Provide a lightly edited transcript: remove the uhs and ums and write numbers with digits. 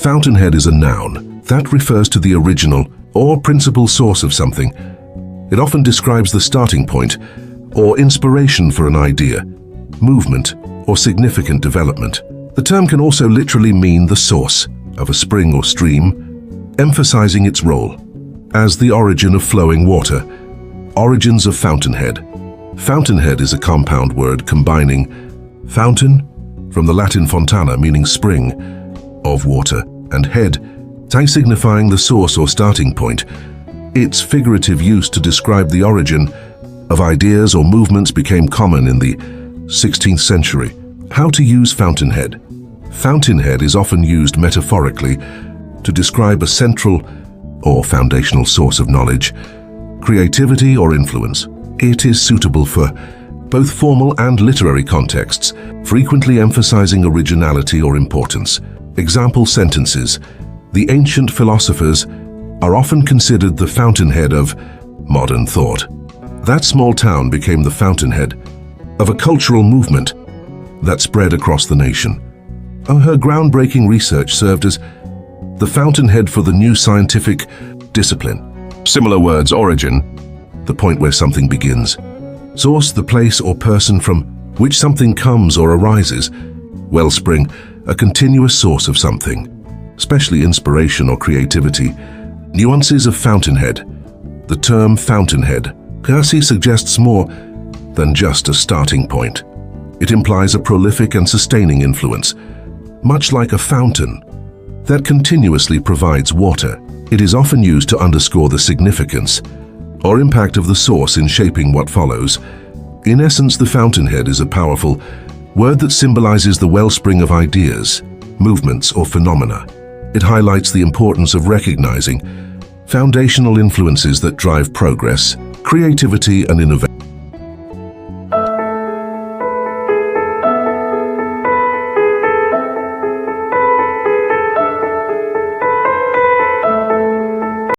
Fountainhead is a noun that refers to the original or principal source of something. It often describes the starting point or inspiration for an idea, movement, or significant development. The term can also literally mean the source of a spring or stream, emphasizing its role as the origin of flowing water. Origins of Fountainhead. Fountainhead is a compound word combining fountain, from the Latin fontana meaning spring, of water, and head, signifying the source or starting point. Its figurative use to describe the origin of ideas or movements became common in the 16th century. How to use Fountainhead. Fountainhead is often used metaphorically to describe a central or foundational source of knowledge, creativity, or influence. It is suitable for both formal and literary contexts, frequently emphasizing originality or importance. Example sentences. The ancient philosophers are often considered the fountainhead of modern thought. That small town became the fountainhead of a cultural movement that spread across the nation. Her groundbreaking research served as the fountainhead for the new scientific discipline. Similar words: origin, the point where something begins; source, the place or person from which something comes or arises; wellspring, a continuous source of something, especially inspiration or creativity. Nuances of Fountainhead. The term fountainhead suggests more than just a starting point. It implies a prolific and sustaining influence, much like a fountain that continuously provides water. It is often used to underscore the significance or impact of the source in shaping what follows. In essence, the fountainhead is a powerful word that symbolizes the wellspring of ideas, movements, or phenomena. It highlights the importance of recognizing foundational influences that drive progress, creativity, and innovation.